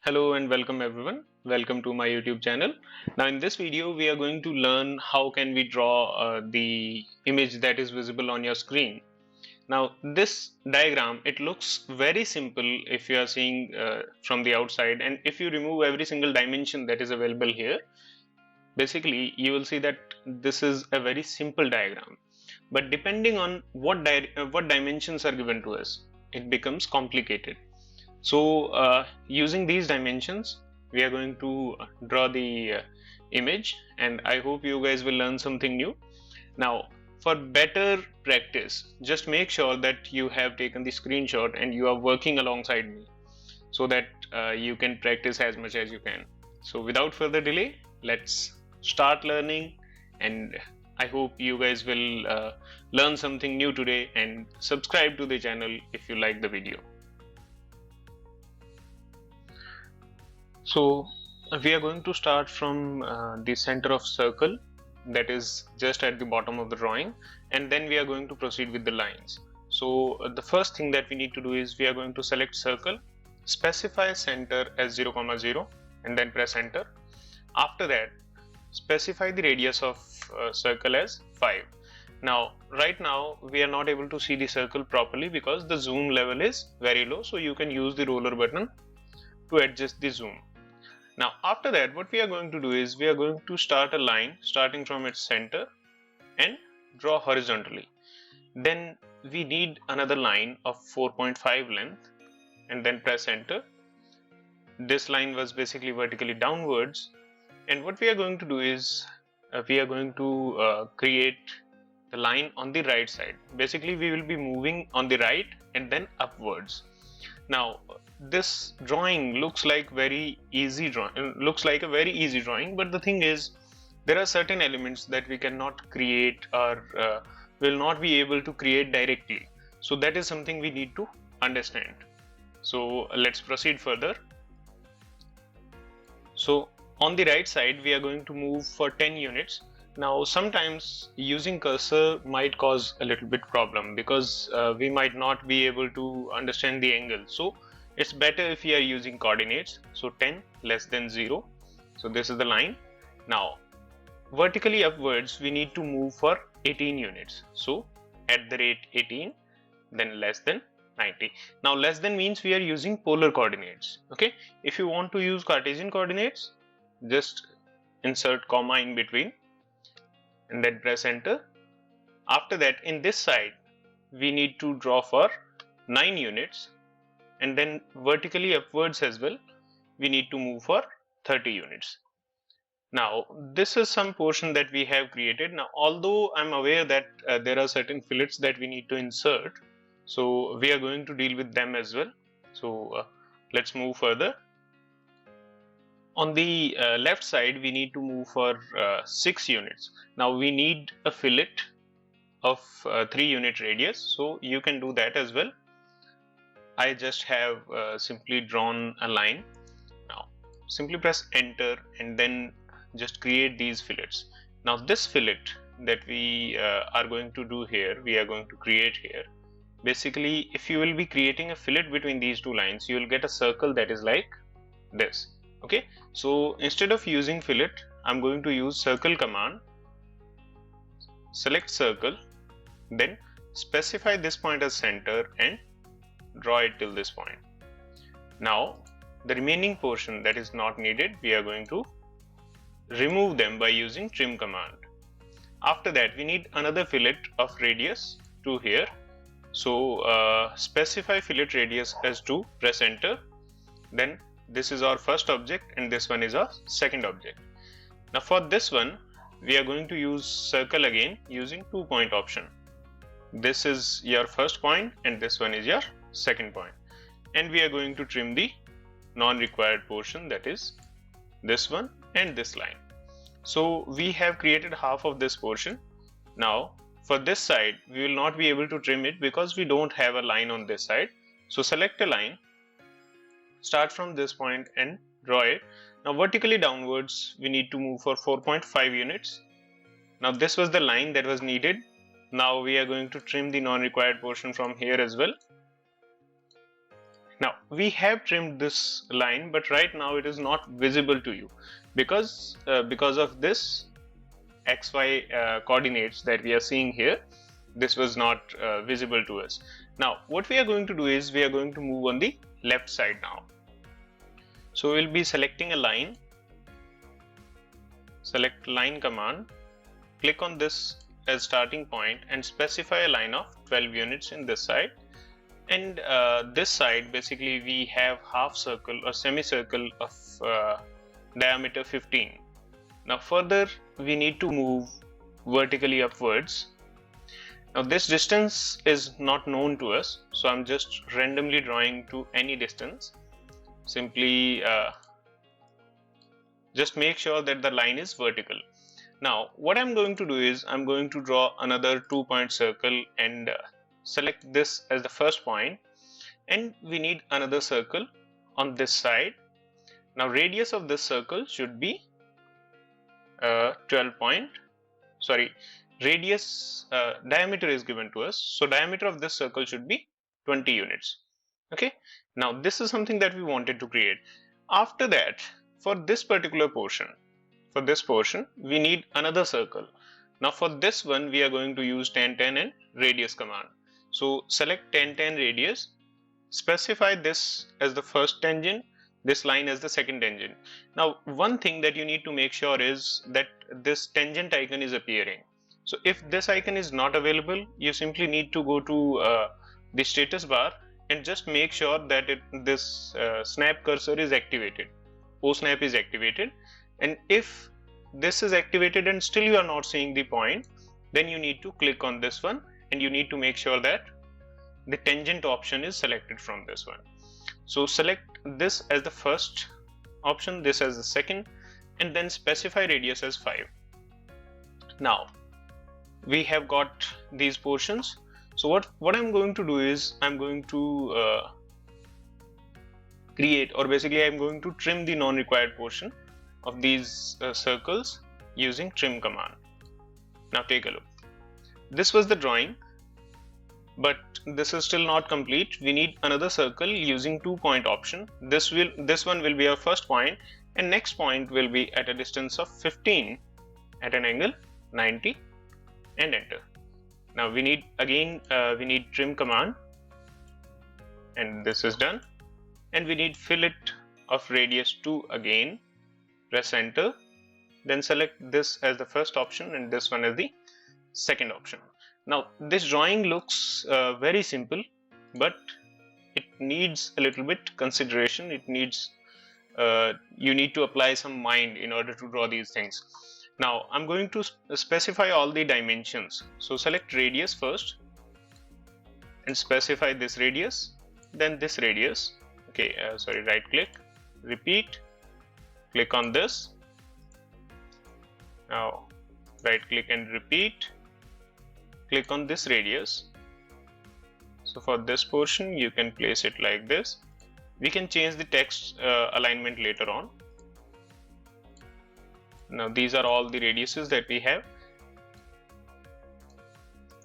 Hello and welcome everyone. Welcome to my YouTube channel. Now in this video we are going to learn how can we draw the image that is visible on your screen. Now this diagram, it looks very simple if you are seeing from the outside, and if you remove every single dimension that is available here, basically you will see that this is a very simple diagram. But depending on what dimensions are given to us, it becomes complicated. So using these dimensions, we are going to draw the image, and I hope you guys will learn something new. Now, for better practice, just make sure that you have taken the screenshot and you are working alongside me so that you can practice as much as you can. So without further delay, let's start learning, and I hope you guys will learn something new today, and subscribe to the channel if you like the video. So we are going to start from the center of circle that is just at the bottom of the drawing, and then we are going to proceed with the lines. So the first thing that we need to do is we are going to select circle, specify center as 0, 0, and then press enter. After that, specify the radius of circle as 5. Now right now we are not able to see the circle properly because the zoom level is very low, so you can use the roller button to adjust the zoom. Now after that, what we are going to do is we are going to start a line starting from its center and draw horizontally. Then we need another line of 4.5 length and then press enter. This line was basically vertically downwards, and what we are going to do is we are going to create the line on the right side. Basically we will be moving on the right and then upwards. Now this drawing looks like a very easy drawing, but the thing is there are certain elements that we cannot create or will not be able to create directly. So that is something we need to understand. So let's proceed further. So on the right side we are going to move for 10 units. Now sometimes using cursor might cause a little bit problem because we might not be able to understand the angle. So it's better if we are using coordinates. So 10 less than 0. So this is the line. Now vertically upwards we need to move for 18 units. So at the rate 18, then less than 90. Now less than means we are using polar coordinates. Okay. If you want to use Cartesian coordinates, just insert comma in between and then press enter. After that, in this side we need to draw for 9 units, and then vertically upwards as well we need to move for 30 units. Now this is some portion that we have created. Now although I'm aware that there are certain fillets that we need to insert, so we are going to deal with them as well. So let's move further. On the left side we need to move for 6 units. Now we need a fillet of 3 unit radius, so you can do that as well. I just have simply drawn a line. Now simply press enter and then just create these fillets. Now this fillet that we are going to do here, we are going to create here. Basically if you will be creating a fillet between these two lines, you will get a circle that is like this. Okay, so instead of using fillet, I'm going to use circle command. Select circle, then specify this point as center and draw it till this point. Now the remaining portion that is not needed, we are going to remove them by using trim command. After that we need another fillet of radius 2 here. So specify fillet radius as 2, press enter. Then this is our first object and this one is our second object. Now for this one we are going to use circle again using 2-point option. This is your first point and this one is your second point, and we are going to trim the non-required portion, that is this one and this line. So we have created half of this portion. Now for this side we will not be able to trim it because we don't have a line on this side. So select a line, start from this point and draw it. Now vertically downwards we need to move for 4.5 units. Now this was the line that was needed. Now we are going to trim the non-required portion from here as well. Now we have trimmed this line, but right now it is not visible to you because of this XY coordinates that we are seeing here. This was not visible to us. Now what we are going to do is we are going to move on the left side now. So we'll be selecting a line, select line command, click on this as starting point and specify a line of 12 units in this side. And this side basically we have half circle or semicircle of diameter 15. Now further we need to move vertically upwards. Now this distance is not known to us, so I'm just randomly drawing to any distance. Simply just make sure that the line is vertical. Now what I'm going to do is I'm going to draw another 2-point circle and select this as the first point, and we need another circle on this side. Now radius of this circle should be diameter is given to us, so diameter of this circle should be 20 units. Okay, now this is something that we wanted to create. After that, for this particular portion, we need another circle. Now for this one we are going to use tan and radius command. So select tan radius, specify this as the first tangent, this line as the second tangent. Now one thing that you need to make sure is that this tangent icon is appearing. So if this icon is not available, you simply need to go to the status bar and just make sure that this snap cursor is activated, O snap is activated. And if this is activated and still you are not seeing the point, then you need to click on this one and you need to make sure that the tangent option is selected from this one. So select this as the first option, this as the second, and then specify radius as 5. Now we have got these portions. So what I'm going to do is I'm going to create, or basically I'm going to trim the non-required portion of these circles using trim command. Now take a look. This was the drawing, but this is still not complete. We need another circle using 2-point option. This one will be our first point, and next point will be at a distance of 15 at an angle 90, and enter. Now we need again we need trim command, and this is done. And we need fillet of radius 2 again. Press enter, then select this as the first option and this one as the second option. Now this drawing looks very simple, but it needs a little bit consideration. It needs you need to apply some mind in order to draw these things. Now I'm going to specify all the dimensions. So select radius first and specify this radius, then this radius. Okay, right click, repeat, click on this. Now right click and repeat, click on this radius. So for this portion you can place it like this. We can change the text alignment later on. Now these are all the radiuses that we have.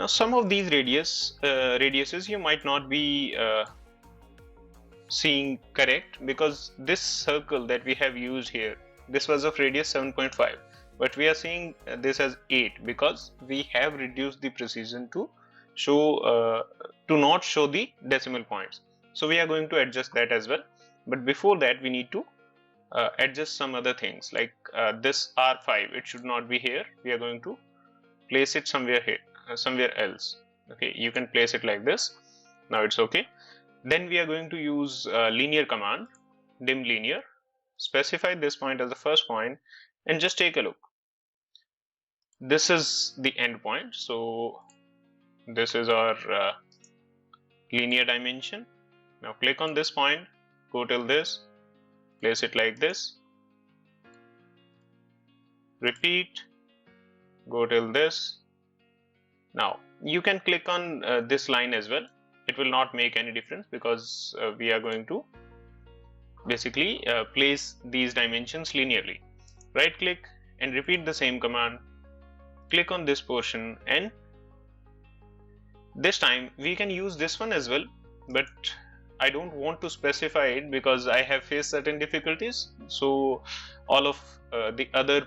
Now some of these radiuses you might not be seeing correct, because this circle that we have used here, this was of radius 7.5, but we are seeing this as 8 because we have reduced the precision to show to not show the decimal points. So we are going to adjust that as well, but before that we need to adjust some other things, like this R5, it should not be here. We are going to place it somewhere here, somewhere else. Okay, you can place it like this. Now it's okay. Then we are going to use linear command, dim linear, specify this point as the first point, and just take a look. This is the end point, so this is our linear dimension. Now click on this point, go till this, place it like this, repeat, go till this. Now you can click on this line as well. It will not make any difference because we are going to basically place these dimensions linearly. Right click and repeat the same command, click on this portion, and this time we can use this one as well, but I don't want to specify it because I have faced certain difficulties. So all of the other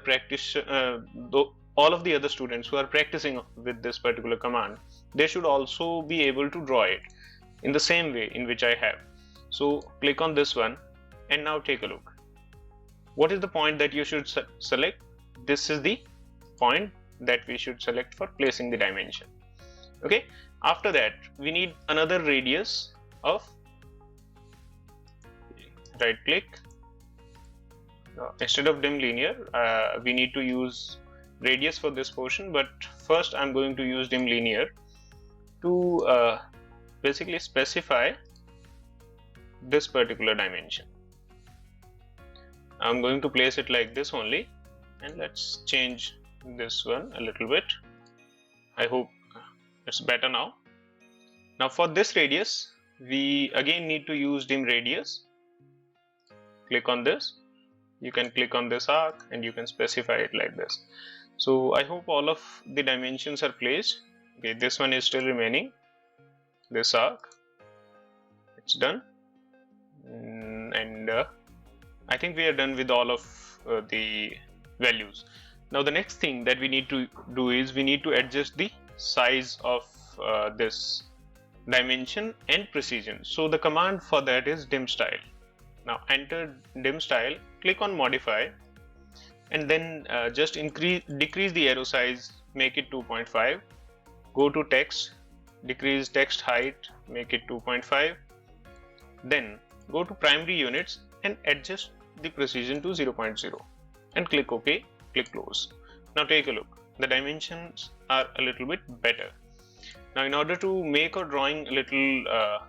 all of the other students who are practicing with this particular command, they should also be able to draw it in the same way in which I have. So click on this one and now take a look. What is the point that you should select? This is the point that we should select for placing the dimension. Okay, after that we need another radius of, right click, instead of dim linear we need to use radius for this portion, but first I'm going to use dim linear to basically specify this particular dimension. I'm going to place it like this only, and let's change this one a little bit. I hope it's better now. Now for this radius we again need to use dim radius. Click on this, you can click on this arc and you can specify it like this. So I hope all of the dimensions are placed. Okay, this one is still remaining, this arc, it's done, and I think we are done with all of the values. Now the next thing that we need to do is we need to adjust the size of this dimension and precision. So the command for that is dim style. Now enter dim style, click on modify, and then just decrease the arrow size, make it 2.5. Go to text, decrease text height, make it 2.5. Then go to primary units and adjust the precision to 0.0 and click OK, click close. Now take a look, the dimensions are a little bit better. Now in order to make our drawing a little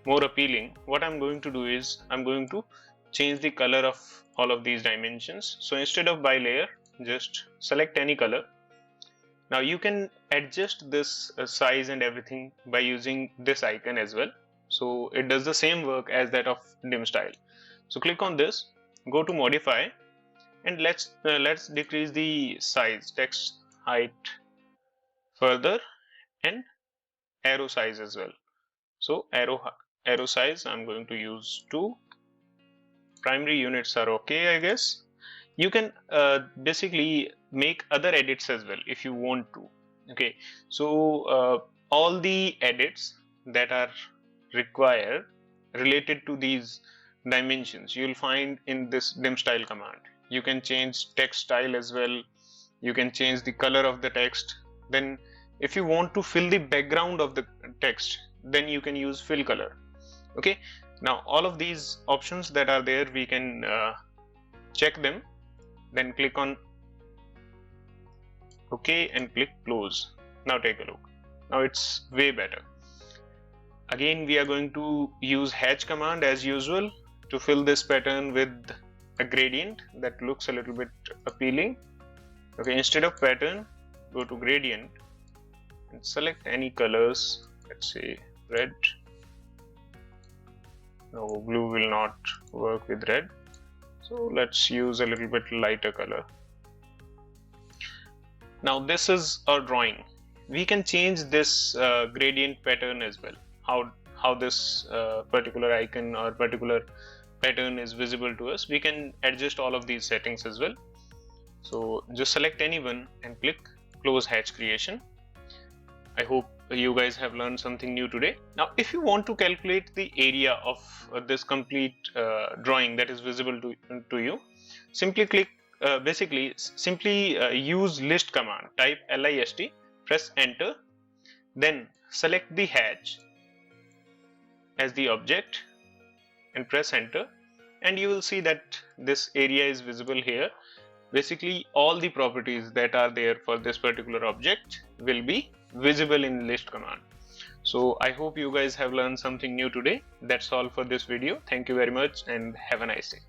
more appealing, what I'm going to do is I'm going to change the color of all of these dimensions. So instead of by layer, just select any color. Now you can adjust this size and everything by using this icon as well. So it does the same work as that of dim style. So click on this, go to modify, and let's decrease the size, text height further, and arrow size as well. So arrow size I'm going to use 2. Primary units are okay, I guess. You can basically make other edits as well if you want to. Okay, so all the edits that are required related to these dimensions you'll find in this dim style command. You can change text style as well, you can change the color of the text. Then if you want to fill the background of the text, then you can use fill color. Okay, now all of these options that are there, we can check them, then click on OK and click close. Now take a look, now it's way better. Again we are going to use hatch command as usual to fill this pattern with a gradient that looks a little bit appealing. Okay, instead of pattern, go to gradient and select any colors, let's say red. No, blue will not work with red, so let's use a little bit lighter color. Now this is our drawing. We can change this gradient pattern as well, how this particular icon or particular pattern is visible to us. We can adjust all of these settings as well. So just select any one and click close hatch creation. I hope you guys have learned something new today. Now if you want to calculate the area of this complete drawing that is visible to you, simply click use list command, type list, press enter, then select the hatch as the object and press enter, and you will see that this area is visible here. Basically all the properties that are there for this particular object will be visible in list command. So I hope you guys have learned something new today. That's all for this video. Thank you very much and have a nice day.